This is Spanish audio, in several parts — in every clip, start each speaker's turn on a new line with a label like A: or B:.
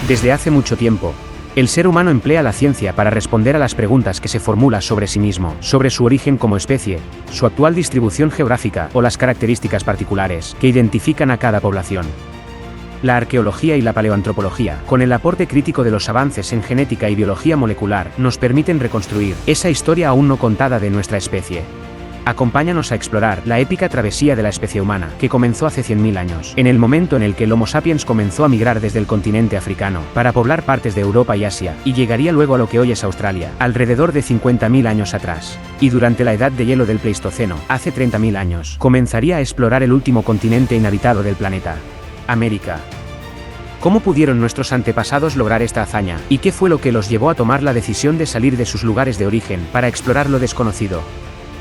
A: Desde hace mucho tiempo, el ser humano emplea la ciencia para responder a las preguntas que se formula sobre sí mismo, sobre su origen como especie, su actual distribución geográfica o las características particulares que identifican a cada población. La arqueología y la paleoantropología, con el aporte crítico de los avances en genética y biología molecular, nos permiten reconstruir esa historia aún no contada de nuestra especie. Acompáñanos a explorar la épica travesía de la especie humana, que comenzó hace 100.000 años, en el momento en el que el Homo sapiens comenzó a migrar desde el continente africano, para poblar partes de Europa y Asia, y llegaría luego a lo que hoy es Australia, alrededor de 50.000 años atrás. Y durante la edad de hielo del Pleistoceno, hace 30.000 años, comenzaría a explorar el último continente inhabitado del planeta, América. ¿Cómo pudieron nuestros antepasados lograr esta hazaña? ¿Y qué fue lo que los llevó a tomar la decisión de salir de sus lugares de origen, para explorar lo desconocido?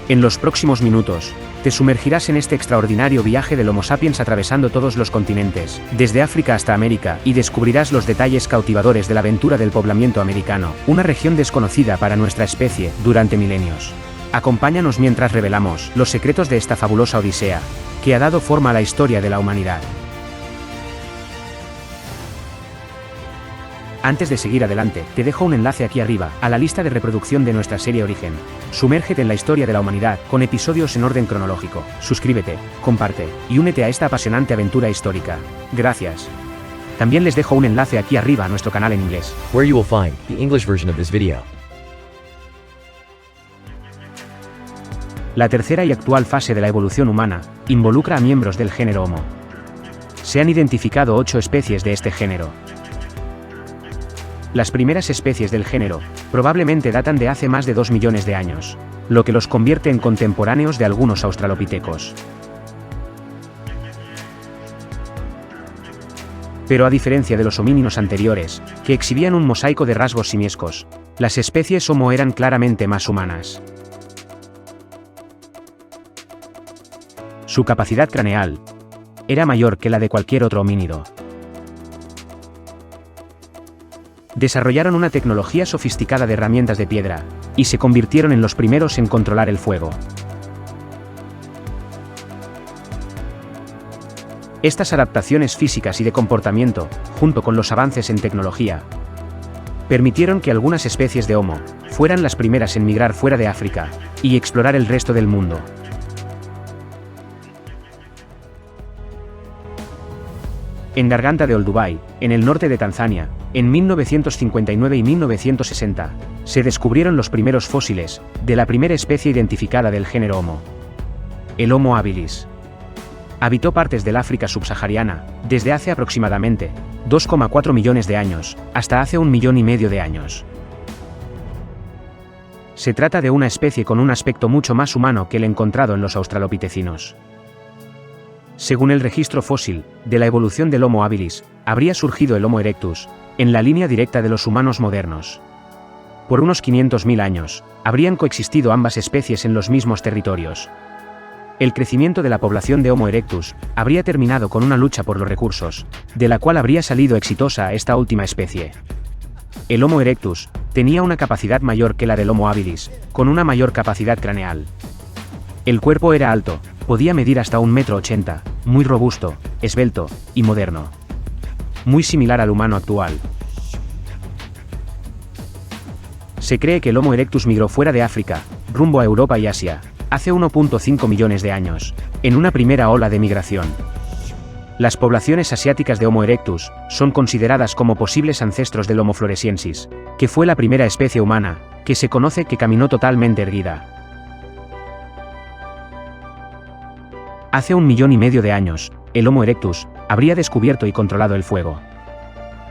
A: En los próximos minutos, te sumergirás en este extraordinario viaje del Homo sapiens atravesando todos los continentes, desde África hasta América, y descubrirás los detalles cautivadores de la aventura del poblamiento americano, una región desconocida para nuestra especie, durante milenios. Acompáñanos mientras revelamos los secretos de esta fabulosa odisea, que ha dado forma a la historia de la humanidad. Antes de seguir adelante, te dejo un enlace aquí arriba, a la lista de reproducción de nuestra serie Origen. Sumérgete en la historia de la humanidad, con episodios en orden cronológico. Suscríbete, comparte, y únete a esta apasionante aventura histórica. Gracias. También les dejo un enlace aquí arriba a nuestro canal en inglés,
B: where you will find the English version of this video.
A: La tercera y actual fase de la evolución humana involucra a miembros del género Homo. Se han identificado 8 especies de este género. Las primeras especies del género probablemente datan de hace más de 2 millones de años, lo que los convierte en contemporáneos de algunos australopitecos. Pero a diferencia de los homínidos anteriores, que exhibían un mosaico de rasgos simiescos, las especies Homo eran claramente más humanas. Su capacidad craneal era mayor que la de cualquier otro homínido. Desarrollaron una tecnología sofisticada de herramientas de piedra, y se convirtieron en los primeros en controlar el fuego. Estas adaptaciones físicas y de comportamiento, junto con los avances en tecnología, permitieron que algunas especies de Homo fueran las primeras en migrar fuera de África y explorar el resto del mundo. En Garganta de Olduvai, en el norte de Tanzania, en 1959 y 1960, se descubrieron los primeros fósiles de la primera especie identificada del género Homo, el Homo habilis. Habitó partes del África subsahariana desde hace aproximadamente 2,4 millones de años hasta hace 1,5 millones de años. Se trata de una especie con un aspecto mucho más humano que el encontrado en los australopitecinos. Según el registro fósil de la evolución del Homo habilis, habría surgido el Homo erectus en la línea directa de los humanos modernos. Por unos 500.000 años, habrían coexistido ambas especies en los mismos territorios. El crecimiento de la población de Homo erectus habría terminado con una lucha por los recursos, de la cual habría salido exitosa esta última especie. El Homo erectus tenía una capacidad mayor que la del Homo habilis, con una mayor capacidad craneal. El cuerpo era alto, podía medir hasta 1,80 m, muy robusto, esbelto y moderno. Muy similar al humano actual. Se cree que el Homo erectus migró fuera de África, rumbo a Europa y Asia, hace 1,5 millones de años, en una primera ola de migración. Las poblaciones asiáticas de Homo erectus son consideradas como posibles ancestros del Homo floresiensis, que fue la primera especie humana que se conoce que caminó totalmente erguida. Hace 1,5 millones de años, el Homo erectus habría descubierto y controlado el fuego.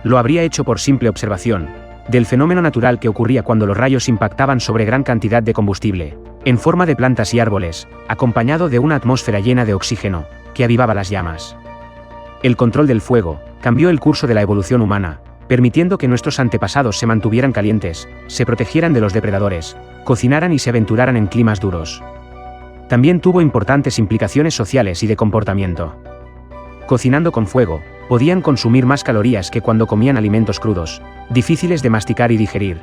A: Lo habría hecho por simple observación del fenómeno natural que ocurría cuando los rayos impactaban sobre gran cantidad de combustible, en forma de plantas y árboles, acompañado de una atmósfera llena de oxígeno, que avivaba las llamas. El control del fuego cambió el curso de la evolución humana, permitiendo que nuestros antepasados se mantuvieran calientes, se protegieran de los depredadores, cocinaran y se aventuraran en climas duros. También tuvo importantes implicaciones sociales y de comportamiento. Cocinando con fuego, podían consumir más calorías que cuando comían alimentos crudos, difíciles de masticar y digerir.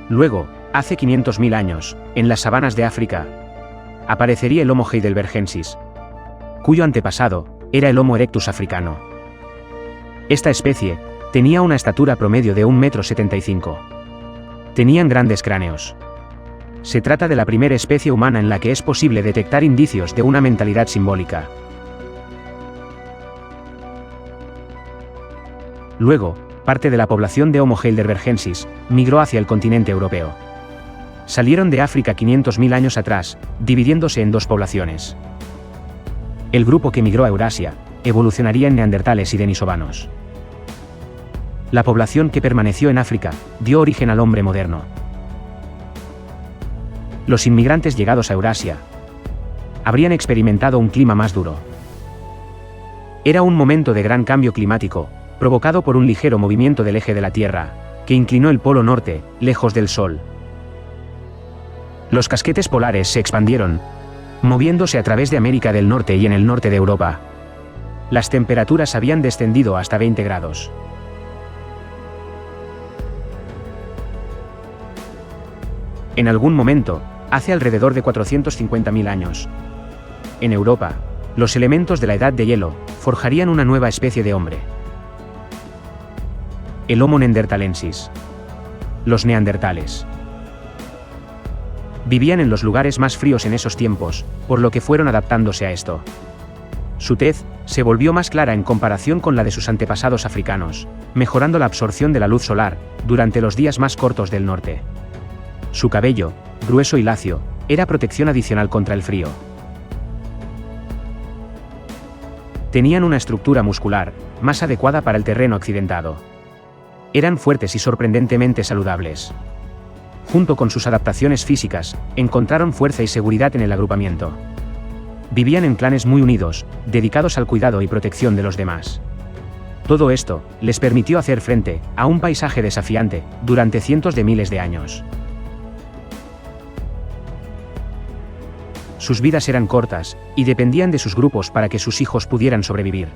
A: Luego, hace 500.000 años, en las sabanas de África, aparecería el Homo heidelbergensis, cuyo antepasado era el Homo erectus africano. Esta especie tenía una estatura promedio de 1,75 m. Tenían grandes cráneos. Se trata de la primera especie humana en la que es posible detectar indicios de una mentalidad simbólica. Luego, parte de la población de Homo heidelbergensis migró hacia el continente europeo. Salieron de África 500.000 años atrás, dividiéndose en dos poblaciones. El grupo que migró a Eurasia evolucionaría en neandertales y denisovanos. La población que permaneció en África dio origen al hombre moderno. Los inmigrantes llegados a Eurasia habrían experimentado un clima más duro. Era un momento de gran cambio climático, provocado por un ligero movimiento del eje de la Tierra, que inclinó el polo norte, lejos del Sol. Los casquetes polares se expandieron, moviéndose a través de América del Norte y en el norte de Europa. Las temperaturas habían descendido hasta 20 grados. En algún momento, hace alrededor de 450.000 años, en Europa, los elementos de la edad de hielo forjarían una nueva especie de hombre. El Homo neanderthalensis. Los neandertales. Vivían en los lugares más fríos en esos tiempos, por lo que fueron adaptándose a esto. Su tez se volvió más clara en comparación con la de sus antepasados africanos, mejorando la absorción de la luz solar durante los días más cortos del norte. Su cabello, grueso y lacio, era protección adicional contra el frío. Tenían una estructura muscular más adecuada para el terreno accidentado. Eran fuertes y sorprendentemente saludables. Junto con sus adaptaciones físicas, encontraron fuerza y seguridad en el agrupamiento. Vivían en clanes muy unidos, dedicados al cuidado y protección de los demás. Todo esto les permitió hacer frente a un paisaje desafiante durante cientos de miles de años. Sus vidas eran cortas, y dependían de sus grupos para que sus hijos pudieran sobrevivir.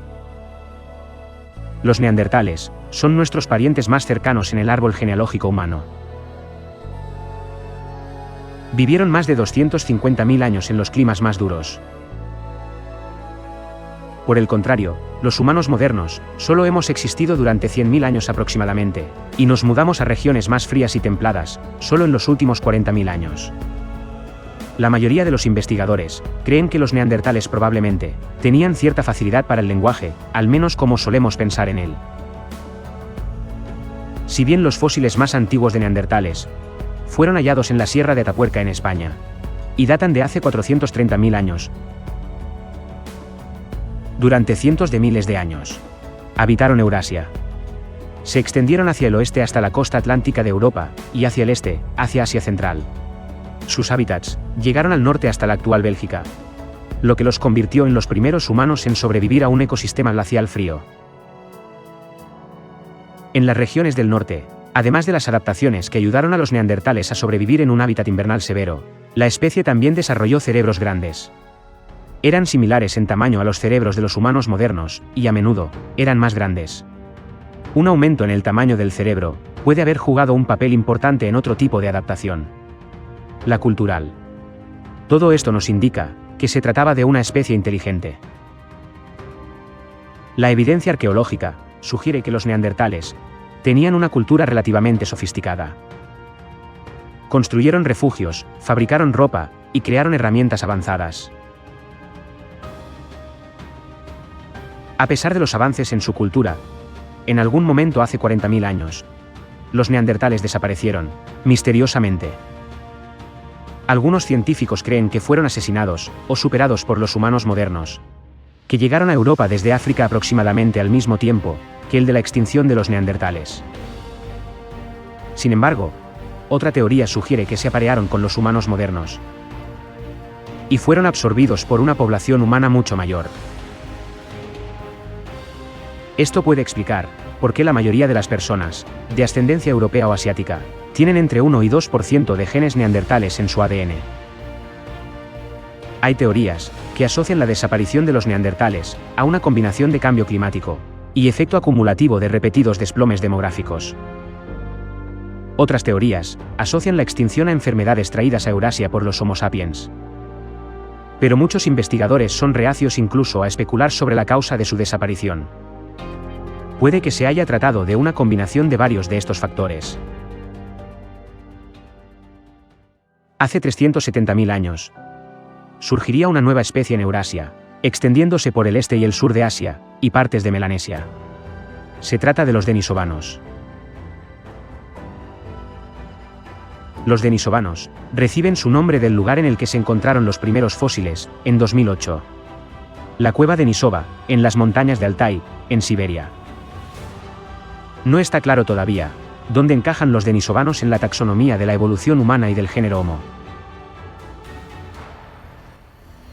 A: Los neandertales son nuestros parientes más cercanos en el árbol genealógico humano. Vivieron más de 250.000 años en los climas más duros. Por el contrario, los humanos modernos solo hemos existido durante 100.000 años aproximadamente, y nos mudamos a regiones más frías y templadas solo en los últimos 40.000 años. La mayoría de los investigadores creen que los neandertales probablemente tenían cierta facilidad para el lenguaje, al menos como solemos pensar en él. Si bien los fósiles más antiguos de neandertales fueron hallados en la Sierra de Atapuerca en España, y datan de hace 430.000 años, durante cientos de miles de años habitaron Eurasia. Se extendieron hacia el oeste hasta la costa atlántica de Europa, y hacia el este, hacia Asia Central. Sus hábitats llegaron al norte hasta la actual Bélgica, lo que los convirtió en los primeros humanos en sobrevivir a un ecosistema glacial frío. En las regiones del norte, además de las adaptaciones que ayudaron a los neandertales a sobrevivir en un hábitat invernal severo, la especie también desarrolló cerebros grandes. Eran similares en tamaño a los cerebros de los humanos modernos, y a menudo eran más grandes. Un aumento en el tamaño del cerebro puede haber jugado un papel importante en otro tipo de adaptación: la cultural. Todo esto nos indica que se trataba de una especie inteligente. La evidencia arqueológica sugiere que los neandertales tenían una cultura relativamente sofisticada. Construyeron refugios, fabricaron ropa, y crearon herramientas avanzadas. A pesar de los avances en su cultura, en algún momento hace 40.000 años, los neandertales desaparecieron, misteriosamente. Algunos científicos creen que fueron asesinados o superados por los humanos modernos, que llegaron a Europa desde África aproximadamente al mismo tiempo que el de la extinción de los neandertales. Sin embargo, otra teoría sugiere que se aparearon con los humanos modernos y fueron absorbidos por una población humana mucho mayor. Esto puede explicar por qué la mayoría de las personas de ascendencia europea o asiática tienen entre 1 y 2% de genes neandertales en su ADN. Hay teorías que asocian la desaparición de los neandertales a una combinación de cambio climático y efecto acumulativo de repetidos desplomes demográficos. Otras teorías asocian la extinción a enfermedades traídas a Eurasia por los Homo sapiens. Pero muchos investigadores son reacios incluso a especular sobre la causa de su desaparición. Puede que se haya tratado de una combinación de varios de estos factores. Hace 370.000 años, surgiría una nueva especie en Eurasia, extendiéndose por el este y el sur de Asia, y partes de Melanesia. Se trata de los denisovanos. Los denisovanos reciben su nombre del lugar en el que se encontraron los primeros fósiles, en 2008. La cueva Denisova, en las montañas de Altai, en Siberia. No está claro todavía dónde encajan los denisovanos en la taxonomía de la evolución humana y del género Homo.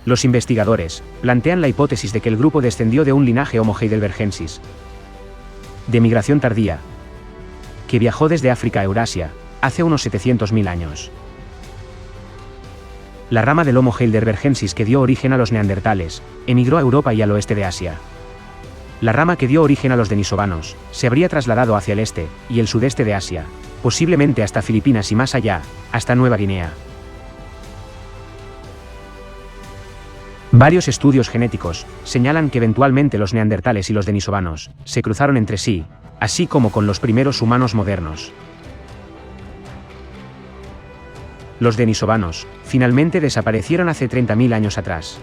A: Los investigadores plantean la hipótesis de que el grupo descendió de un linaje Homo heidelbergensis, de migración tardía, que viajó desde África a Eurasia, hace unos 700.000 años. La rama del Homo heidelbergensis que dio origen a los neandertales, emigró a Europa y al oeste de Asia. La rama que dio origen a los denisovanos, se habría trasladado hacia el este y el sudeste de Asia, posiblemente hasta Filipinas y más allá, hasta Nueva Guinea. Varios estudios genéticos señalan que eventualmente los neandertales y los denisovanos se cruzaron entre sí, así como con los primeros humanos modernos. Los denisovanos finalmente desaparecieron hace 30.000 años atrás.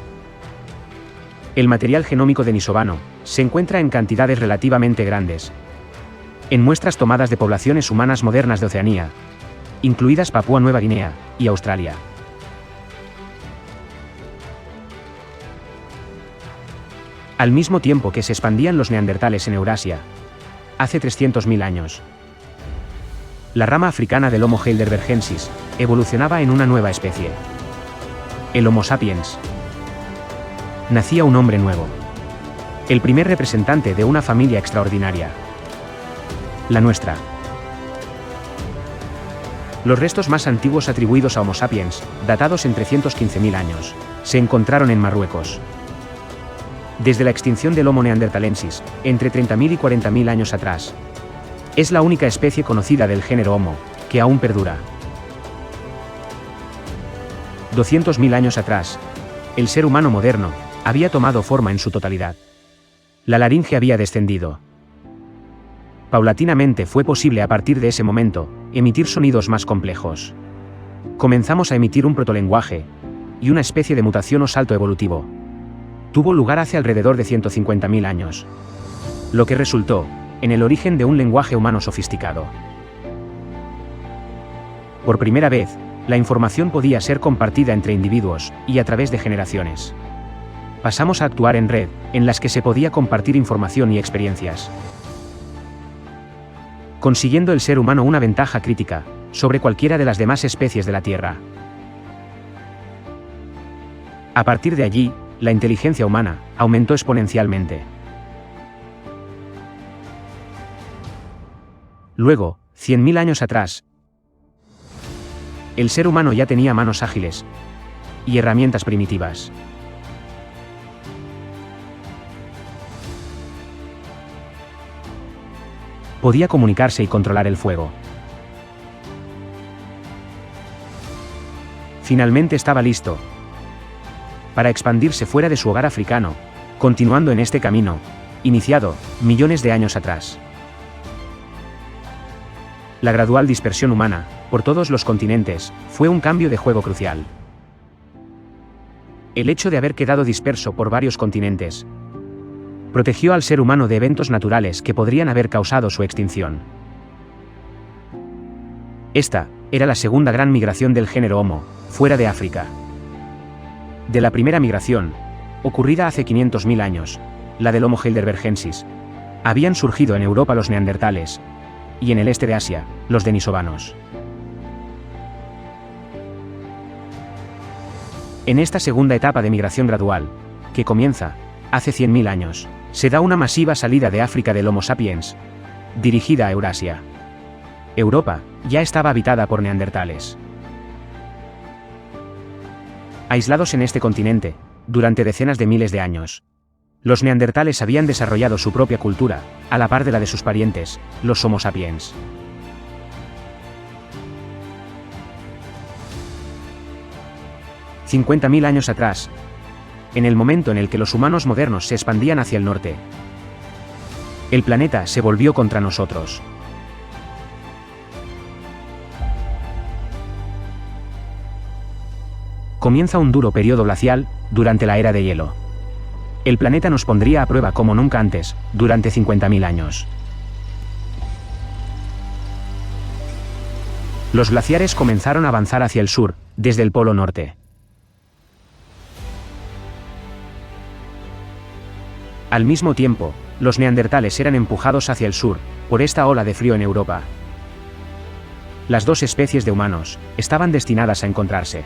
A: El material genómico denisovano se encuentra en cantidades relativamente grandes en muestras tomadas de poblaciones humanas modernas de Oceanía, incluidas Papúa Nueva Guinea y Australia. Al mismo tiempo que se expandían los neandertales en Eurasia, hace 300.000 años, la rama africana del Homo heidelbergensis evolucionaba en una nueva especie, el Homo sapiens. Nacía un hombre nuevo, el primer representante de una familia extraordinaria, la nuestra. Los restos más antiguos atribuidos a Homo sapiens, datados en 315.000 años, se encontraron en Marruecos. Desde la extinción del Homo neanderthalensis, entre 30.000 y 40.000 años atrás, es la única especie conocida del género Homo que aún perdura. 200.000 años atrás, el ser humano moderno había tomado forma en su totalidad. La laringe había descendido. Paulatinamente fue posible a partir de ese momento emitir sonidos más complejos. Comenzamos a emitir un protolenguaje, y una especie de mutación o salto evolutivo tuvo lugar hace alrededor de 150.000 años, lo que resultó en el origen de un lenguaje humano sofisticado. Por primera vez, la información podía ser compartida entre individuos y a través de generaciones. Pasamos a actuar en red, en las que se podía compartir información y experiencias, consiguiendo el ser humano una ventaja crítica sobre cualquiera de las demás especies de la Tierra. A partir de allí, la inteligencia humana aumentó exponencialmente. Luego, 100.000 años atrás, el ser humano ya tenía manos ágiles y herramientas primitivas. Podía comunicarse y controlar el fuego. Finalmente estaba listo para expandirse fuera de su hogar africano, continuando en este camino, iniciado millones de años atrás. La gradual dispersión humana por todos los continentes fue un cambio de juego crucial. El hecho de haber quedado disperso por varios continentes protegió al ser humano de eventos naturales que podrían haber causado su extinción. Esta era la segunda gran migración del género Homo, fuera de África. De la primera migración, ocurrida hace 500.000 años, la del Homo heidelbergensis, habían surgido en Europa los neandertales, y en el este de Asia, los denisovanos. En esta segunda etapa de migración gradual, que comienza hace 100.000 años, se da una masiva salida de África del Homo sapiens, dirigida a Eurasia. Europa ya estaba habitada por neandertales. Aislados en este continente, durante decenas de miles de años, los neandertales habían desarrollado su propia cultura, a la par de la de sus parientes, los Homo sapiens. $50.000 años atrás, en el momento en el que los humanos modernos se expandían hacia el norte. El planeta se volvió contra nosotros. Comienza un duro periodo glacial, durante la era de hielo. El planeta nos pondría a prueba como nunca antes, durante 50.000 años. Los glaciares comenzaron a avanzar hacia el sur, desde el Polo Norte. Al mismo tiempo, los neandertales eran empujados hacia el sur, por esta ola de frío en Europa. Las dos especies de humanos estaban destinadas a encontrarse.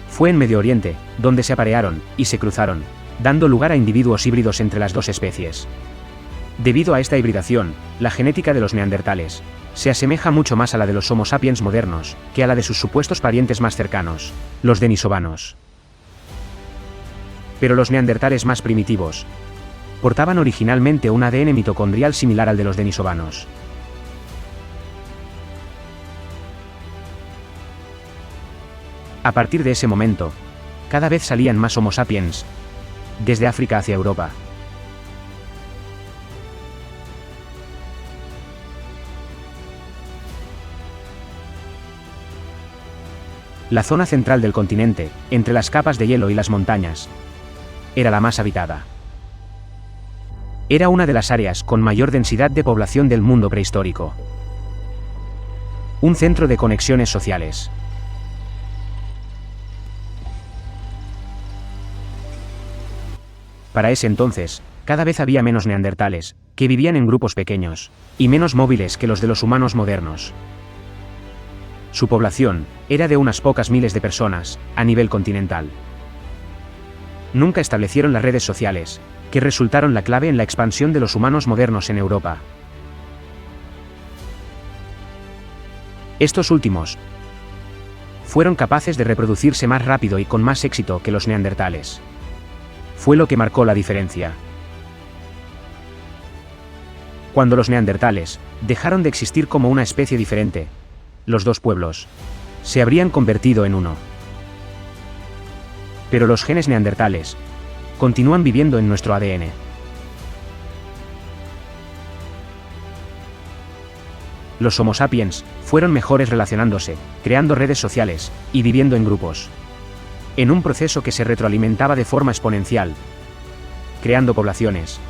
A: Fue en Medio Oriente, donde se aparearon y se cruzaron, dando lugar a individuos híbridos entre las dos especies. Debido a esta hibridación, la genética de los neandertales se asemeja mucho más a la de los Homo sapiens modernos que a la de sus supuestos parientes más cercanos, los denisovanos. Pero los neandertales más primitivos portaban originalmente un ADN mitocondrial similar al de los denisovanos. A partir de ese momento, cada vez salían más Homo sapiens desde África hacia Europa. La zona central del continente, entre las capas de hielo y las montañas, era la más habitada. Era una de las áreas con mayor densidad de población del mundo prehistórico. Un centro de conexiones sociales. Para ese entonces, cada vez había menos neandertales, que vivían en grupos pequeños, y menos móviles que los de los humanos modernos. Su población era de unas pocas miles de personas, a nivel continental. Nunca establecieron las redes sociales, que resultaron la clave en la expansión de los humanos modernos en Europa. Estos últimos fueron capaces de reproducirse más rápido y con más éxito que los neandertales. Fue lo que marcó la diferencia. Cuando los neandertales dejaron de existir como una especie diferente, los dos pueblos se habrían convertido en uno. Pero los genes neandertales continúan viviendo en nuestro ADN. Los Homo sapiens fueron mejores relacionándose, creando redes sociales y viviendo en grupos. En un proceso que se retroalimentaba de forma exponencial, creando poblaciones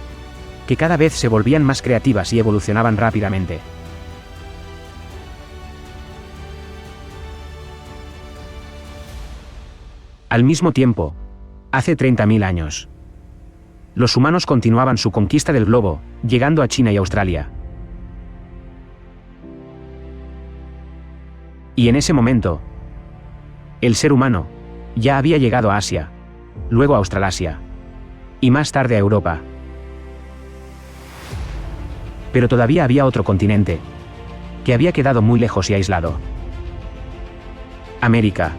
A: que cada vez se volvían más creativas y evolucionaban rápidamente. Al mismo tiempo, hace 30.000 años, los humanos continuaban su conquista del globo, llegando a China y Australia. Y en ese momento, el ser humano ya había llegado a Asia, luego a Australasia, y más tarde a Europa. Pero todavía había otro continente, que había quedado muy lejos y aislado. América.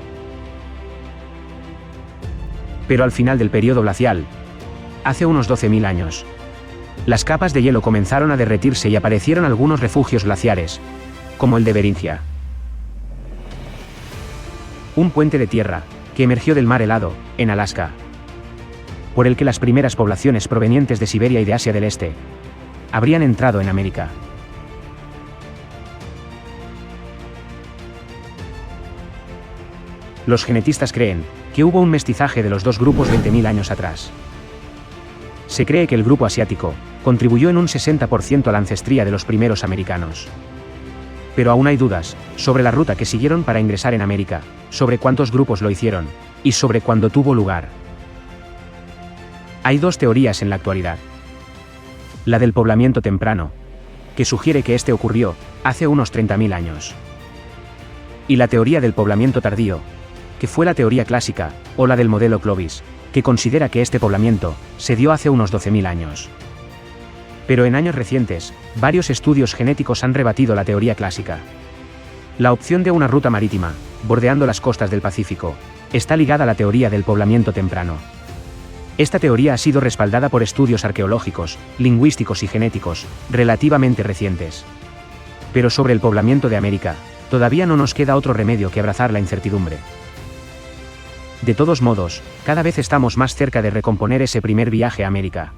A: Pero al final del periodo glacial, hace unos 12.000 años, las capas de hielo comenzaron a derretirse y aparecieron algunos refugios glaciares, como el de Beringia. Un puente de tierra, que emergió del mar helado, en Alaska, por el que las primeras poblaciones provenientes de Siberia y de Asia del Este habrían entrado en América. Los genetistas creen que hubo un mestizaje de los dos grupos 20.000 años atrás. Se cree que el grupo asiático contribuyó en un 60% a la ancestría de los primeros americanos. Pero aún hay dudas sobre la ruta que siguieron para ingresar en América, sobre cuántos grupos lo hicieron, y sobre cuándo tuvo lugar. Hay dos teorías en la actualidad. La del poblamiento temprano, que sugiere que este ocurrió hace unos 30.000 años. Y la teoría del poblamiento tardío, que fue la teoría clásica, o la del modelo Clovis, que considera que este poblamiento se dio hace unos 12.000 años. Pero en años recientes, varios estudios genéticos han rebatido la teoría clásica. La opción de una ruta marítima, bordeando las costas del Pacífico, está ligada a la teoría del poblamiento temprano. Esta teoría ha sido respaldada por estudios arqueológicos, lingüísticos y genéticos, relativamente recientes. Pero sobre el poblamiento de América, todavía no nos queda otro remedio que abrazar la incertidumbre. De todos modos, cada vez estamos más cerca de recomponer ese primer viaje a América.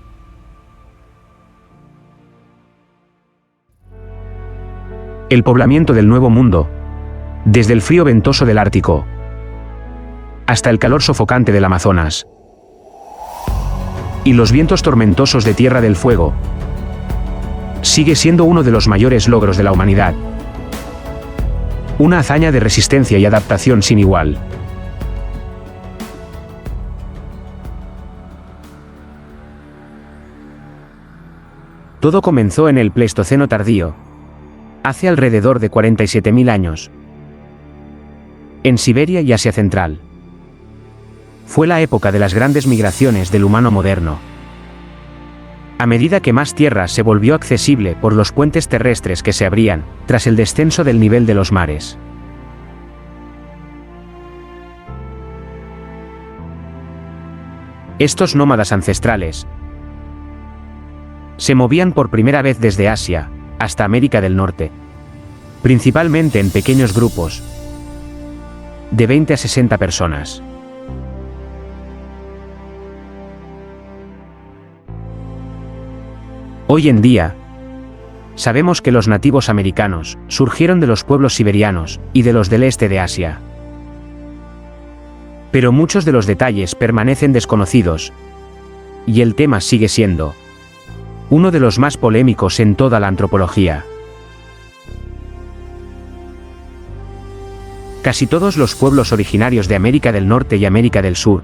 A: El poblamiento del Nuevo Mundo, desde el frío ventoso del Ártico hasta el calor sofocante del Amazonas y los vientos tormentosos de Tierra del Fuego, sigue siendo uno de los mayores logros de la humanidad. Una hazaña de resistencia y adaptación sin igual. Todo comenzó en el Pleistoceno tardío, hace alrededor de 47.000 años, en Siberia y Asia Central. Fue la época de las grandes migraciones del humano moderno. A medida que más tierra se volvió accesible por los puentes terrestres que se abrían, tras el descenso del nivel de los mares. Estos nómadas ancestrales se movían por primera vez desde Asia hasta América del Norte, principalmente en pequeños grupos, de 20 a 60 personas. Hoy en día, sabemos que los nativos americanos surgieron de los pueblos siberianos y de los del este de Asia. Pero muchos de los detalles permanecen desconocidos, y el tema sigue siendo uno de los más polémicos en toda la antropología. Casi todos los pueblos originarios de América del Norte y América del Sur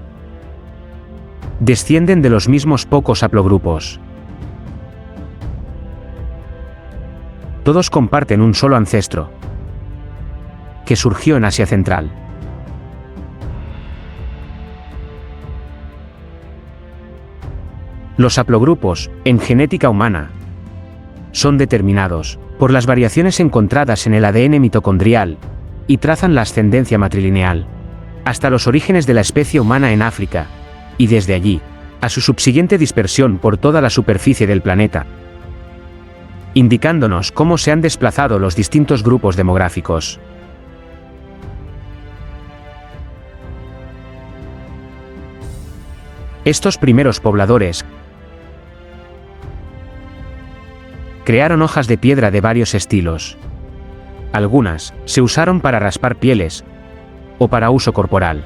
A: descienden de los mismos pocos haplogrupos. Todos comparten un solo ancestro, que surgió en Asia Central. Los haplogrupos, en genética humana, son determinados por las variaciones encontradas en el ADN mitocondrial y trazan la ascendencia matrilineal hasta los orígenes de la especie humana en África, y desde allí a su subsiguiente dispersión por toda la superficie del planeta, indicándonos cómo se han desplazado los distintos grupos demográficos. Estos primeros pobladores crearon hojas de piedra de varios estilos. Algunas se usaron para raspar pieles o para uso corporal.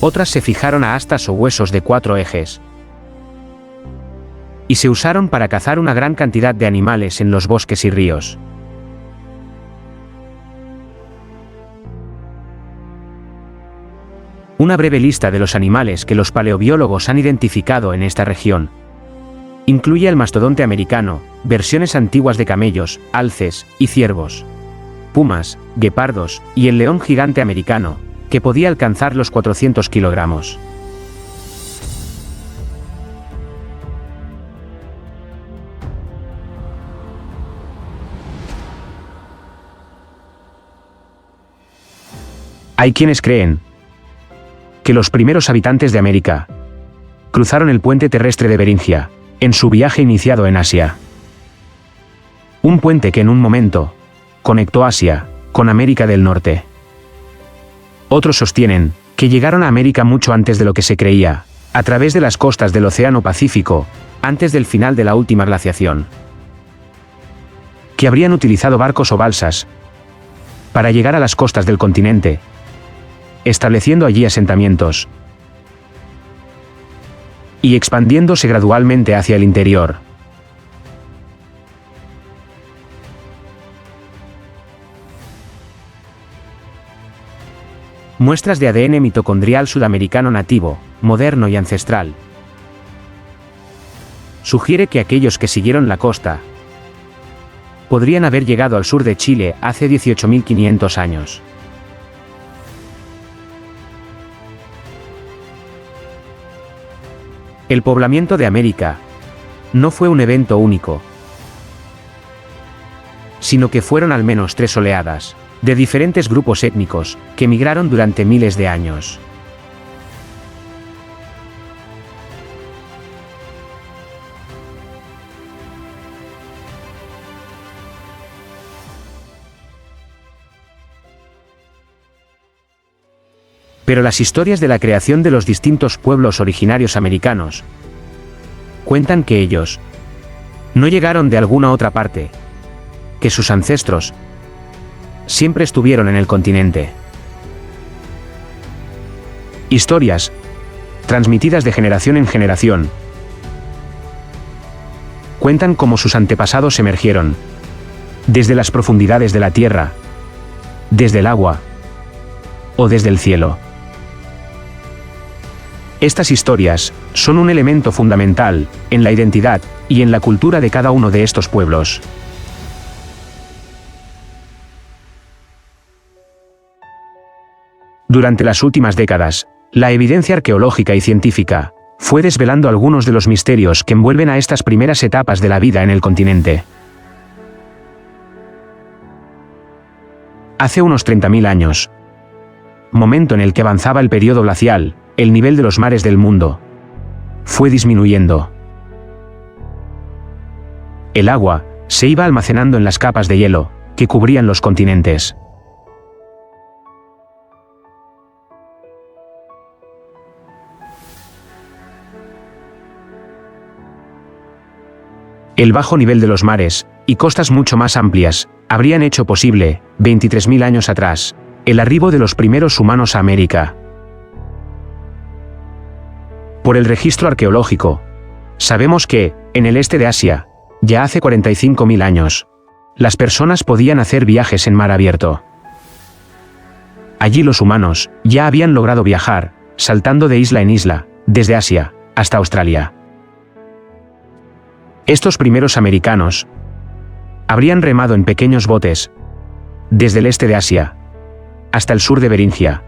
A: Otras se fijaron a astas o huesos de 4 ejes. Y se usaron para cazar una gran cantidad de animales en los bosques y ríos. Una breve lista de los animales que los paleobiólogos han identificado en esta región incluye el mastodonte americano, versiones antiguas de camellos, alces y ciervos, pumas, guepardos y el león gigante americano, que podía alcanzar los 400 kilogramos. Hay quienes creen que los primeros habitantes de América cruzaron el puente terrestre de Beringia en su viaje iniciado en Asia. Un puente que en un momento conectó Asia con América del Norte. Otros sostienen que llegaron a América mucho antes de lo que se creía, a través de las costas del Océano Pacífico, antes del final de la última glaciación. Que habrían utilizado barcos o balsas para llegar a las costas del continente, estableciendo allí asentamientos y expandiéndose gradualmente hacia el interior. Muestras de ADN mitocondrial sudamericano nativo, moderno y ancestral. Sugiere que aquellos que siguieron la costa podrían haber llegado al sur de Chile hace 18.500 años. El poblamiento de América no fue un evento único, sino que fueron al menos 3 oleadas de diferentes grupos étnicos que migraron durante miles de años. Pero las historias de la creación de los distintos pueblos originarios americanos cuentan que ellos no llegaron de alguna otra parte, que sus ancestros siempre estuvieron en el continente. Historias transmitidas de generación en generación cuentan cómo sus antepasados emergieron desde las profundidades de la tierra, desde el agua o desde el cielo. Estas historias son un elemento fundamental en la identidad y en la cultura de cada uno de estos pueblos. Durante las últimas décadas, la evidencia arqueológica y científica fue desvelando algunos de los misterios que envuelven a estas primeras etapas de la vida en el continente. Hace unos 30.000 años, momento en el que avanzaba el periodo glacial, el nivel de los mares del mundo fue disminuyendo. El agua se iba almacenando en las capas de hielo que cubrían los continentes. El bajo nivel de los mares y costas mucho más amplias habrían hecho posible, 23.000 años atrás, el arribo de los primeros humanos a América. Por el registro arqueológico, sabemos que, en el este de Asia, ya hace 45.000 años, las personas podían hacer viajes en mar abierto. Allí los humanos ya habían logrado viajar, saltando de isla en isla, desde Asia hasta Australia. Estos primeros americanos habrían remado en pequeños botes desde el este de Asia hasta el sur de Beringia,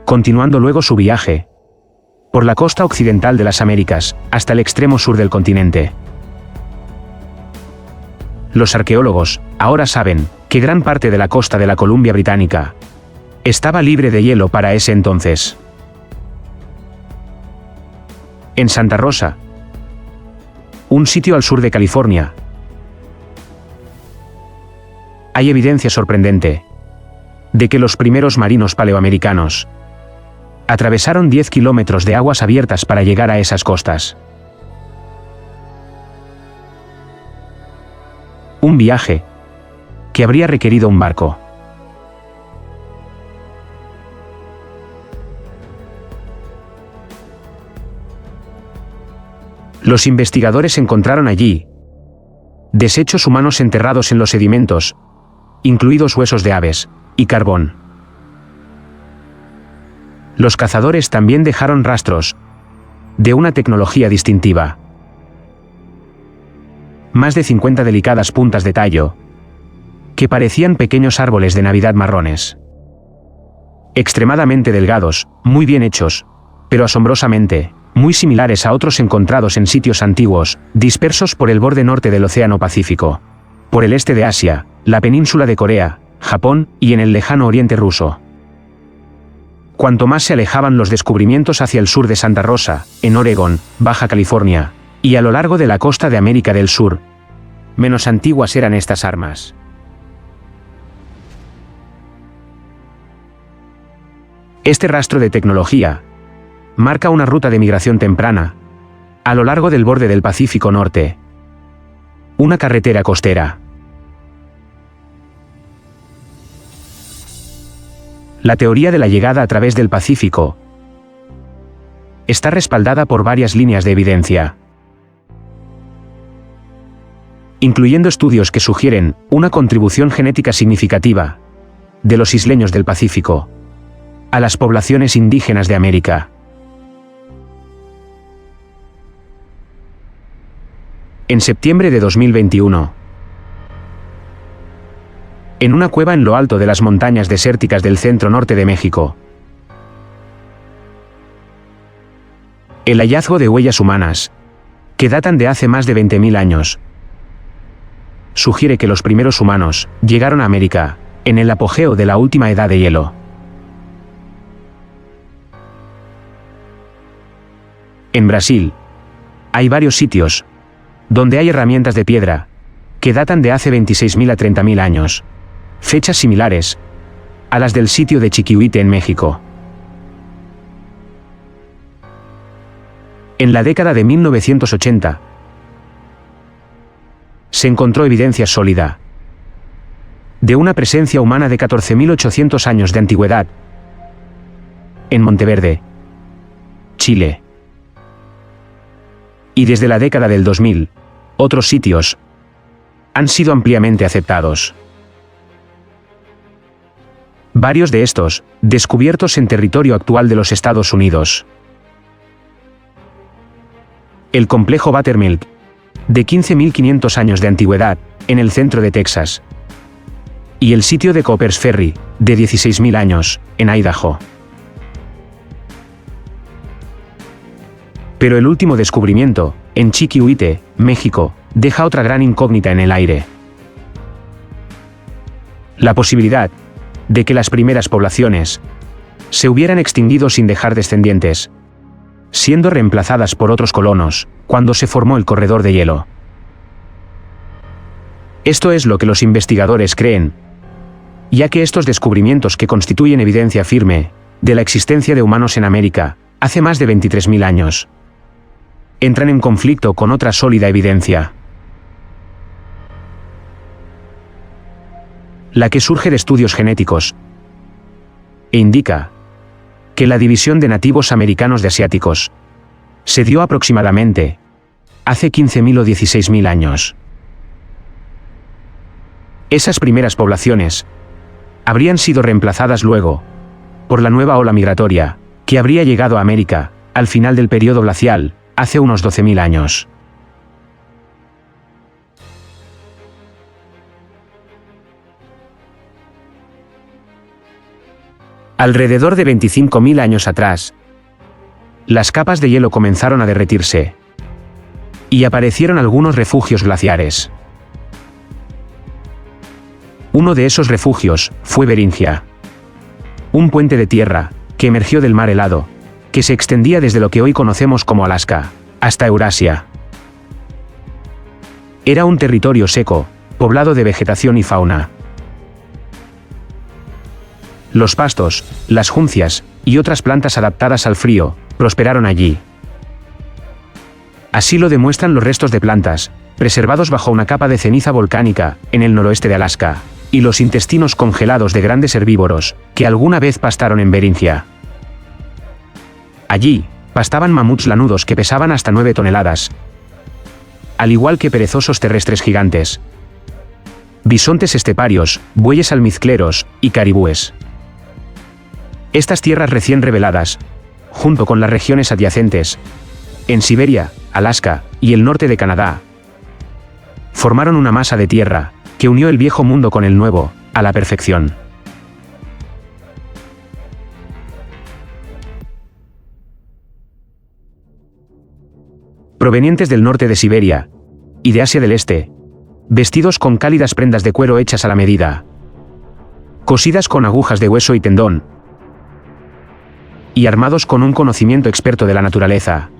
A: continuando luego su viaje por la costa occidental de las Américas hasta el extremo sur del continente. Los arqueólogos ahora saben que gran parte de la costa de la Columbia Británica estaba libre de hielo para ese entonces. En Santa Rosa, un sitio al sur de California, hay evidencia sorprendente de que los primeros marinos paleoamericanos atravesaron 10 kilómetros de aguas abiertas para llegar a esas costas. Un viaje que habría requerido un barco. Los investigadores encontraron allí desechos humanos enterrados en los sedimentos, incluidos huesos de aves y carbón. Los cazadores también dejaron rastros de una tecnología distintiva. Más de 50 delicadas puntas de tallo que parecían pequeños árboles de Navidad marrones. Extremadamente delgados, muy bien hechos, pero asombrosamente muy similares a otros encontrados en sitios antiguos, dispersos por el borde norte del Océano Pacífico, por el este de Asia, la península de Corea, Japón y en el lejano oriente ruso. Cuanto más se alejaban los descubrimientos hacia el sur de Santa Rosa, en Oregón, Baja California, y a lo largo de la costa de América del Sur, menos antiguas eran estas armas. Este rastro de tecnología marca una ruta de migración temprana, a lo largo del borde del Pacífico Norte. Una carretera costera. La teoría de la llegada a través del Pacífico está respaldada por varias líneas de evidencia, incluyendo estudios que sugieren una contribución genética significativa de los isleños del Pacífico a las poblaciones indígenas de América. En septiembre de 2021, en una cueva en lo alto de las montañas desérticas del centro norte de México, el hallazgo de huellas humanas, que datan de hace más de 20.000 años, sugiere que los primeros humanos llegaron a América en el apogeo de la última edad de hielo. En Brasil, hay varios sitios donde hay herramientas de piedra que datan de hace 26.000 a 30.000 años, fechas similares a las del sitio de Chiquihuite en México. En la década de 1980, se encontró evidencia sólida de una presencia humana de 14.800 años de antigüedad en Monteverde, Chile. Y desde la década del 2000, otros sitios han sido ampliamente aceptados. Varios de estos, descubiertos en territorio actual de los Estados Unidos. El complejo Buttermilk, de 15.500 años de antigüedad, en el centro de Texas. Y el sitio de Coppers Ferry, de 16.000 años, en Idaho. Pero el último descubrimiento, en Chiquihuite, México, deja otra gran incógnita en el aire. La posibilidad de que las primeras poblaciones se hubieran extinguido sin dejar descendientes, siendo reemplazadas por otros colonos, cuando se formó el corredor de hielo. Esto es lo que los investigadores creen, ya que estos descubrimientos que constituyen evidencia firme de la existencia de humanos en América, hace más de 23.000 años, entran en conflicto con otra sólida evidencia. La que surge de estudios genéticos, e indica que la división de nativos americanos de asiáticos se dio aproximadamente hace 15.000 o 16.000 años. Esas primeras poblaciones habrían sido reemplazadas luego por la nueva ola migratoria, que habría llegado a América al final del periodo glacial, hace unos 12.000 años. Alrededor de 25.000 años atrás, las capas de hielo comenzaron a derretirse y aparecieron algunos refugios glaciares. Uno de esos refugios fue Beringia, un puente de tierra que emergió del mar helado, que se extendía desde lo que hoy conocemos como Alaska hasta Eurasia. Era un territorio seco, poblado de vegetación y fauna. Los pastos, las juncias y otras plantas adaptadas al frío prosperaron allí. Así lo demuestran los restos de plantas, preservados bajo una capa de ceniza volcánica en el noroeste de Alaska, y los intestinos congelados de grandes herbívoros que alguna vez pastaron en Beringia. Allí pastaban mamuts lanudos que pesaban hasta 9 toneladas, al igual que perezosos terrestres gigantes, bisontes esteparios, bueyes almizcleros y caribúes. Estas tierras recién reveladas, junto con las regiones adyacentes, en Siberia, Alaska y el norte de Canadá, formaron una masa de tierra que unió el viejo mundo con el nuevo, a la perfección. Provenientes del norte de Siberia y de Asia del Este, vestidos con cálidas prendas de cuero hechas a la medida, cosidas con agujas de hueso y tendón, y armados con un conocimiento experto de la naturaleza.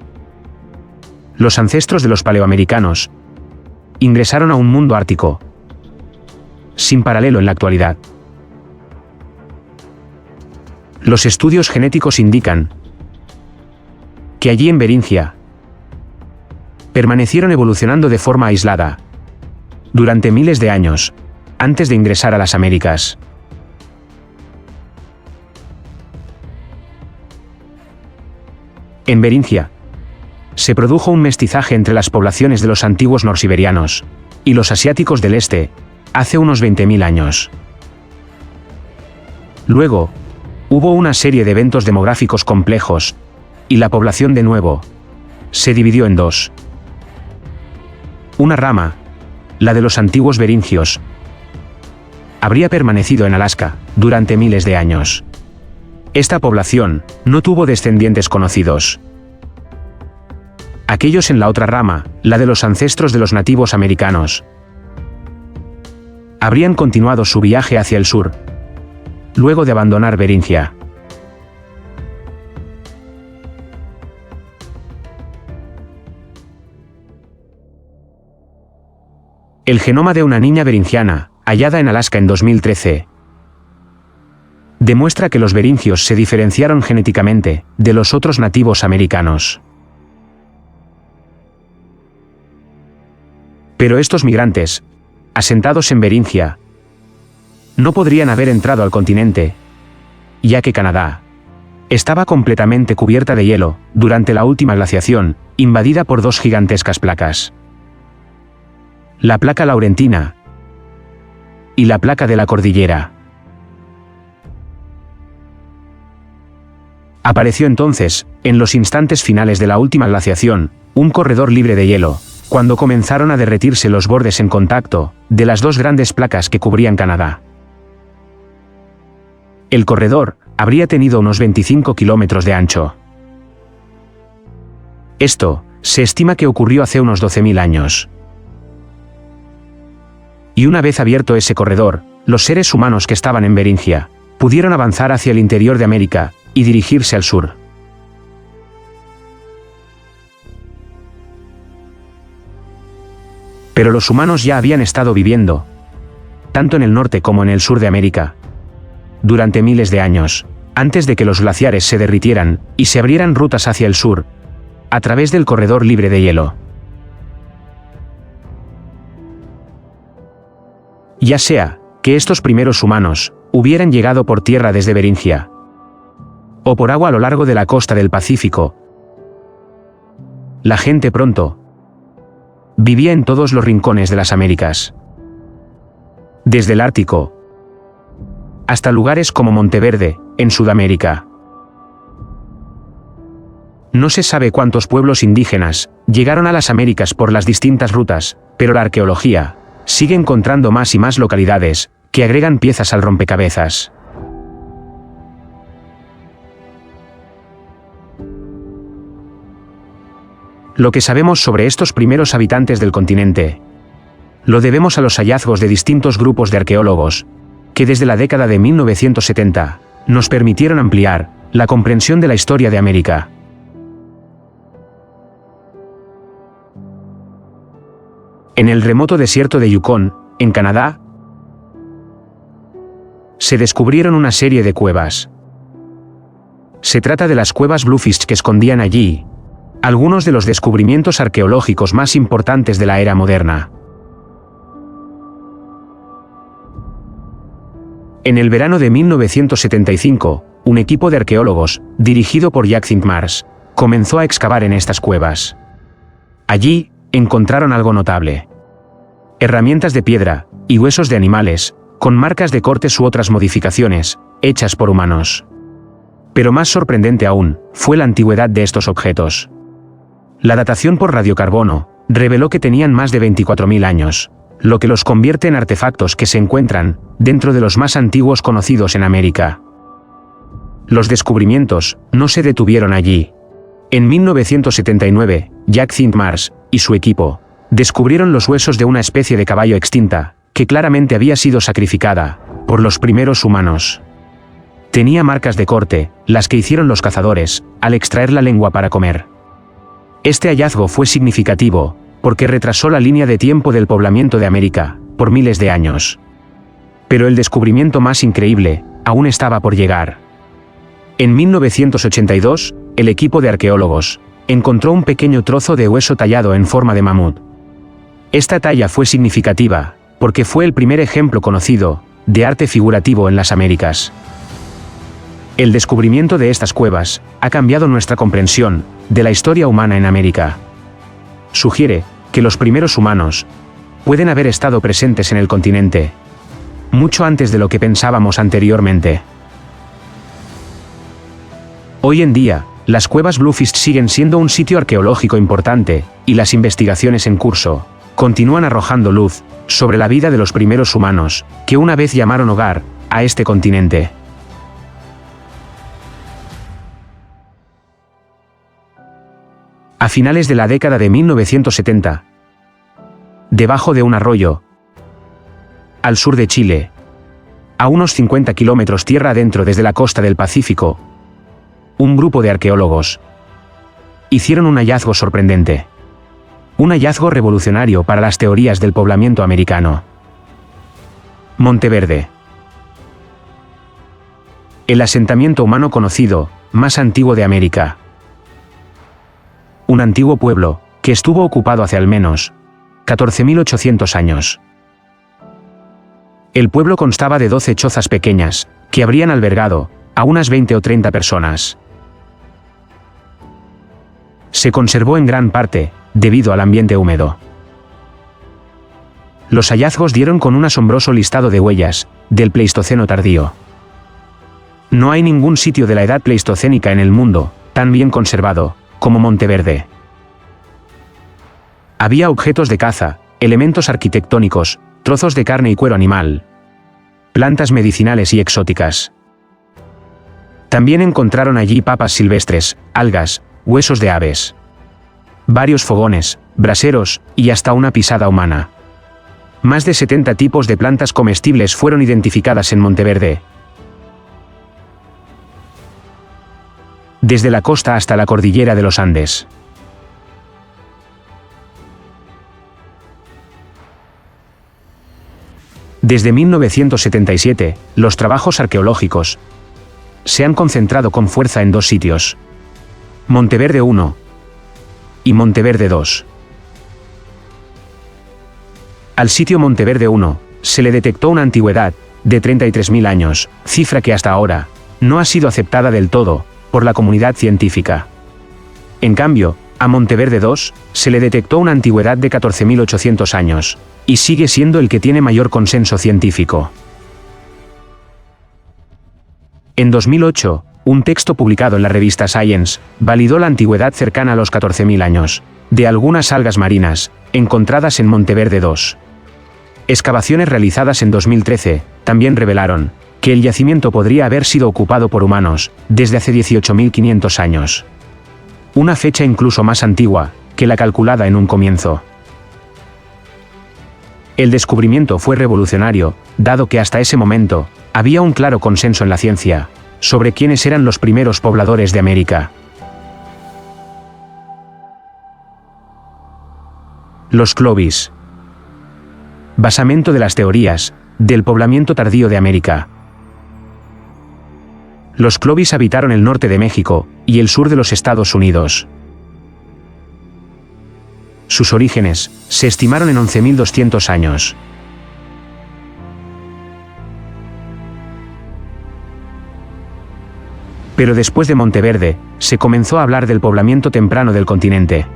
A: Los ancestros de los paleoamericanos ingresaron a un mundo ártico, sin paralelo en la actualidad. Los estudios genéticos indican que allí en Beringia permanecieron evolucionando de forma aislada durante miles de años, antes de ingresar a las Américas. En Beringia se produjo un mestizaje entre las poblaciones de los antiguos norsiberianos y los asiáticos del este, hace unos 20.000 años. Luego, hubo una serie de eventos demográficos complejos, y la población de nuevo se dividió en dos. Una rama, la de los antiguos beringios, habría permanecido en Alaska durante miles de años. Esta población no tuvo descendientes conocidos. Aquellos en la otra rama, la de los ancestros de los nativos americanos, habrían continuado su viaje hacia el sur, luego de abandonar Beringia. El genoma de una niña beringiana, hallada en Alaska en 2013, demuestra que los beringios se diferenciaron genéticamente de los otros nativos americanos. Pero estos migrantes, asentados en Beringia, no podrían haber entrado al continente, ya que Canadá estaba completamente cubierta de hielo durante la última glaciación, invadida por dos gigantescas placas. La placa Laurentina y la placa de la Cordillera. Apareció entonces, en los instantes finales de la última glaciación, un corredor libre de hielo, cuando comenzaron a derretirse los bordes en contacto de las dos grandes placas que cubrían Canadá. El corredor habría tenido unos 25 kilómetros de ancho. Esto se estima que ocurrió hace unos 12.000 años. Y una vez abierto ese corredor, los seres humanos que estaban en Beringia pudieron avanzar hacia el interior de América y dirigirse al sur. Pero los humanos ya habían estado viviendo, tanto en el norte como en el sur de América, durante miles de años, antes de que los glaciares se derritieran y se abrieran rutas hacia el sur, a través del corredor libre de hielo. Ya sea que estos primeros humanos hubieran llegado por tierra desde Beringia, o por agua a lo largo de la costa del Pacífico, la gente pronto vivía en todos los rincones de las Américas. Desde el Ártico hasta lugares como Monteverde, en Sudamérica. No se sabe cuántos pueblos indígenas llegaron a las Américas por las distintas rutas, pero la arqueología sigue encontrando más y más localidades que agregan piezas al rompecabezas. Lo que sabemos sobre estos primeros habitantes del continente lo debemos a los hallazgos de distintos grupos de arqueólogos, que desde la década de 1970 nos permitieron ampliar la comprensión de la historia de América. En el remoto desierto de Yukon, en Canadá, se descubrieron una serie de cuevas. Se trata de las cuevas Bluefish que escondían allí algunos de los descubrimientos arqueológicos más importantes de la era moderna. En el verano de 1975, un equipo de arqueólogos, dirigido por Jack Mars, comenzó a excavar en estas cuevas. Allí, encontraron algo notable. Herramientas de piedra y huesos de animales, con marcas de cortes u otras modificaciones, hechas por humanos. Pero más sorprendente aún, fue la antigüedad de estos objetos. La datación por radiocarbono reveló que tenían más de 24.000 años, lo que los convierte en artefactos que se encuentran dentro de los más antiguos conocidos en América. Los descubrimientos no se detuvieron allí. En 1979, Jack Mars y su equipo descubrieron los huesos de una especie de caballo extinta, que claramente había sido sacrificada por los primeros humanos. Tenía marcas de corte, las que hicieron los cazadores al extraer la lengua para comer. Este hallazgo fue significativo, porque retrasó la línea de tiempo del poblamiento de América por miles de años. Pero el descubrimiento más increíble aún estaba por llegar. En 1982, el equipo de arqueólogos encontró un pequeño trozo de hueso tallado en forma de mamut. Esta talla fue significativa, porque fue el primer ejemplo conocido de arte figurativo en las Américas. El descubrimiento de estas cuevas ha cambiado nuestra comprensión de la historia humana en América. Sugiere que los primeros humanos pueden haber estado presentes en el continente mucho antes de lo que pensábamos anteriormente. Hoy en día, las cuevas Bluefish siguen siendo un sitio arqueológico importante, y las investigaciones en curso continúan arrojando luz sobre la vida de los primeros humanos que una vez llamaron hogar a este continente. A finales de la década de 1970, debajo de un arroyo, al sur de Chile, a unos 50 kilómetros tierra adentro desde la costa del Pacífico, un grupo de arqueólogos hicieron un hallazgo sorprendente. Un hallazgo revolucionario para las teorías del poblamiento americano. Monteverde. El asentamiento humano conocido más antiguo de América. Un antiguo pueblo que estuvo ocupado hace al menos 14.800 años. El pueblo constaba de 12 chozas pequeñas, que habrían albergado a unas 20 o 30 personas. Se conservó en gran parte, debido al ambiente húmedo. Los hallazgos dieron con un asombroso listado de huellas del Pleistoceno tardío. No hay ningún sitio de la edad pleistocénica en el mundo tan bien conservado como Monteverde. Había objetos de caza, elementos arquitectónicos, trozos de carne y cuero animal, plantas medicinales y exóticas. También encontraron allí papas silvestres, algas, huesos de aves, varios fogones, braseros y hasta una pisada humana. Más de 70 tipos de plantas comestibles fueron identificadas en Monteverde. Desde la costa hasta la cordillera de los Andes. Desde 1977, los trabajos arqueológicos se han concentrado con fuerza en dos sitios: Monteverde 1 y Monteverde 2. Al sitio Monteverde 1 se le detectó una antigüedad de 33.000 años, cifra que hasta ahora no ha sido aceptada del todo por la comunidad científica. En cambio, a Monteverde 2 se le detectó una antigüedad de 14.800 años, y sigue siendo el que tiene mayor consenso científico. En 2008, un texto publicado en la revista Science validó la antigüedad cercana a los 14.000 años de algunas algas marinas encontradas en Monteverde 2. Excavaciones realizadas en 2013 también revelaron que el yacimiento podría haber sido ocupado por humanos desde hace 18.500 años. Una fecha incluso más antigua que la calculada en un comienzo. El descubrimiento fue revolucionario, dado que hasta ese momento había un claro consenso en la ciencia sobre quiénes eran los primeros pobladores de América. Los Clovis. Basamento de las teorías del poblamiento tardío de América. Los Clovis habitaron el norte de México y el sur de los Estados Unidos. Sus orígenes se estimaron en 11.200 años. Pero después de Monteverde, se comenzó a hablar del poblamiento temprano del continente.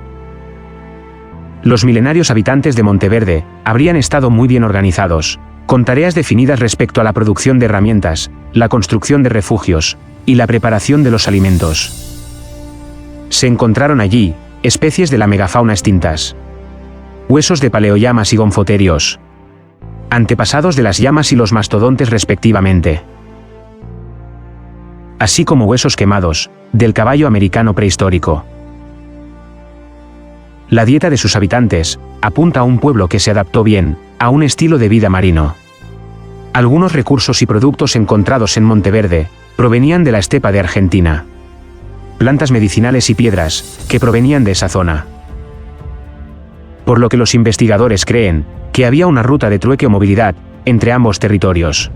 A: Los milenarios habitantes de Monteverde habrían estado muy bien organizados, con tareas definidas respecto a la producción de herramientas, la construcción de refugios y la preparación de los alimentos. Se encontraron allí especies de la megafauna extintas, huesos de paleollamas y gonfoterios, antepasados de las llamas y los mastodontes respectivamente, así como huesos quemados del caballo americano prehistórico. La dieta de sus habitantes apunta a un pueblo que se adaptó bien a un estilo de vida marino. Algunos recursos y productos encontrados en Monteverde provenían de la estepa de Argentina. Plantas medicinales y piedras que provenían de esa zona. Por lo que los investigadores creen que había una ruta de trueque o movilidad entre ambos territorios.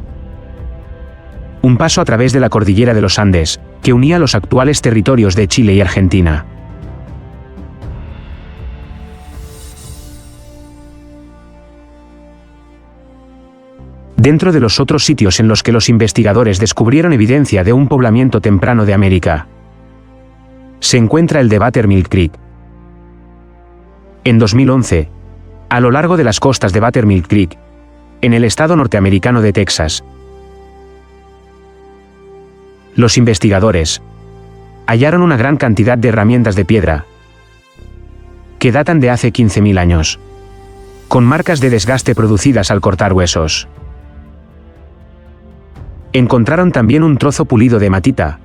A: Un paso a través de la cordillera de los Andes que unía los actuales territorios de Chile y Argentina. Dentro de los otros sitios en los que los investigadores descubrieron evidencia de un poblamiento temprano de América, se encuentra el de Buttermilk Creek. En 2011, a lo largo de las costas de Buttermilk Creek, en el estado norteamericano de Texas, los investigadores hallaron una gran cantidad de herramientas de piedra que datan de hace 15.000 años, con marcas de desgaste producidas al cortar huesos. Encontraron también un trozo pulido de hematita,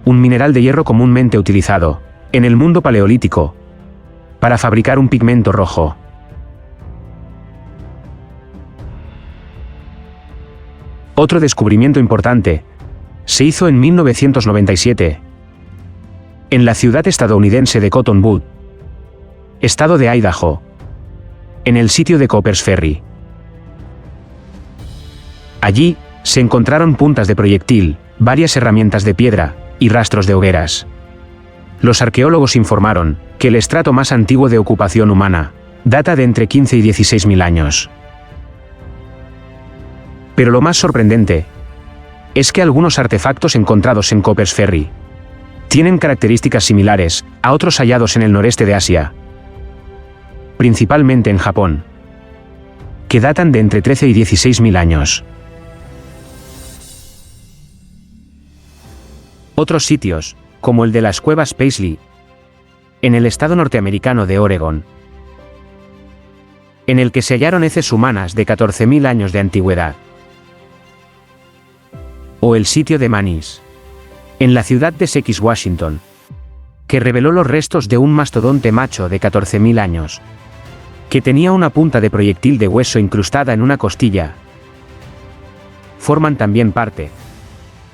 A: un mineral de hierro comúnmente utilizado en el mundo paleolítico para fabricar un pigmento rojo. Otro descubrimiento importante se hizo en 1997 en la ciudad estadounidense de Cottonwood, estado de Idaho, en el sitio de Coppers Ferry. Allí se encontraron puntas de proyectil, varias herramientas de piedra y rastros de hogueras. Los arqueólogos informaron que el estrato más antiguo de ocupación humana data de entre 15 y 16.000 años. Pero lo más sorprendente es que algunos artefactos encontrados en Coppers Ferry tienen características similares a otros hallados en el noreste de Asia, principalmente en Japón, que datan de entre 13 y 16.000 años. Otros sitios, como el de las cuevas Paisley, en el estado norteamericano de Oregón, en el que se hallaron heces humanas de 14.000 años de antigüedad, o el sitio de Manís, en la ciudad de Sequis, Washington, que reveló los restos de un mastodonte macho de 14.000 años, que tenía una punta de proyectil de hueso incrustada en una costilla, forman también parte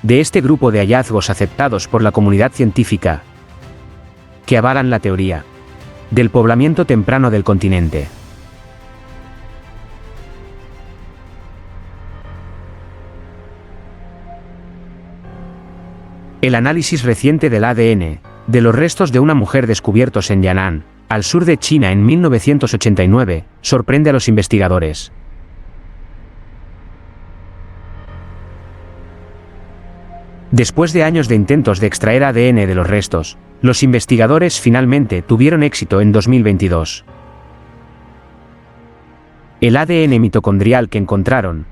A: de este grupo de hallazgos aceptados por la comunidad científica, que avalan la teoría del poblamiento temprano del continente. El análisis reciente del ADN de los restos de una mujer descubiertos en Yan'an, al sur de China en 1989, sorprende a los investigadores. Después de años de intentos de extraer ADN de los restos, los investigadores finalmente tuvieron éxito en 2022. El ADN mitocondrial que encontraron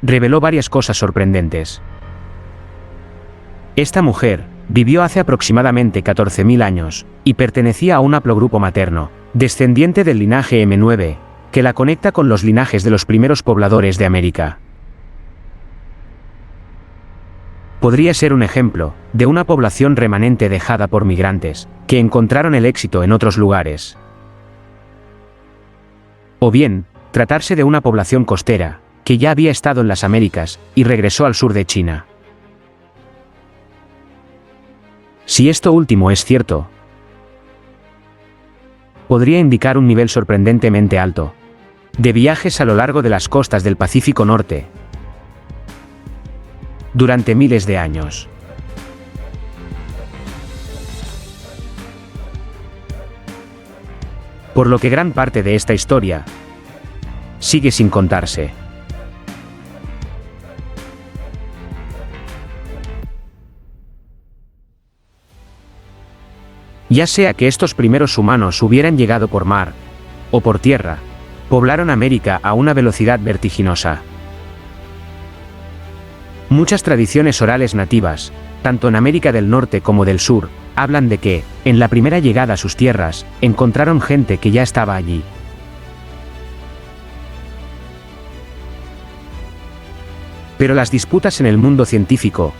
A: reveló varias cosas sorprendentes. Esta mujer vivió hace aproximadamente 14.000 años y pertenecía a un haplogrupo materno, descendiente del linaje M9, que la conecta con los linajes de los primeros pobladores de América. Podría ser un ejemplo de una población remanente dejada por migrantes, que encontraron el éxito en otros lugares. O bien, tratarse de una población costera, que ya había estado en las Américas y regresó al sur de China. Si esto último es cierto, podría indicar un nivel sorprendentemente alto de viajes a lo largo de las costas del Pacífico Norte durante miles de años. Por lo que gran parte de esta historia sigue sin contarse. Ya sea que estos primeros humanos hubieran llegado por mar o por tierra, poblaron América a una velocidad vertiginosa. Muchas tradiciones orales nativas, tanto en América del Norte como del Sur, hablan de que, en la primera llegada a sus tierras, encontraron gente que ya estaba allí. Pero las disputas en el mundo científico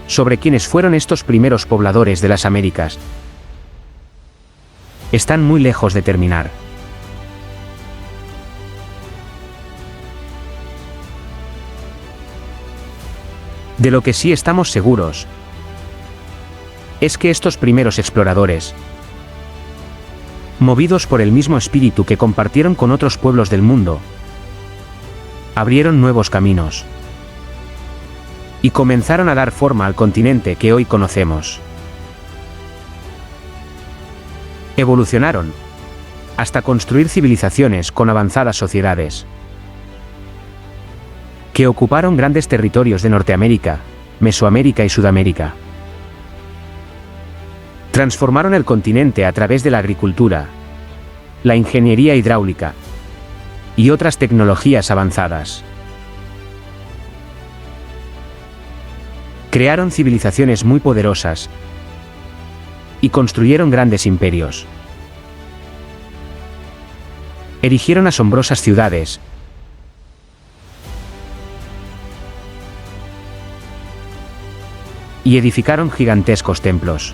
A: sobre quiénes fueron estos primeros pobladores de las Américas están muy lejos de terminar. De lo que sí estamos seguros es que estos primeros exploradores, movidos por el mismo espíritu que compartieron con otros pueblos del mundo, abrieron nuevos caminos y comenzaron a dar forma al continente que hoy conocemos. Evolucionaron hasta construir civilizaciones con avanzadas sociedades que ocuparon grandes territorios de Norteamérica, Mesoamérica y Sudamérica. Transformaron el continente a través de la agricultura, la ingeniería hidráulica y otras tecnologías avanzadas. Crearon civilizaciones muy poderosas y construyeron grandes imperios. Erigieron asombrosas ciudades y edificaron gigantescos templos.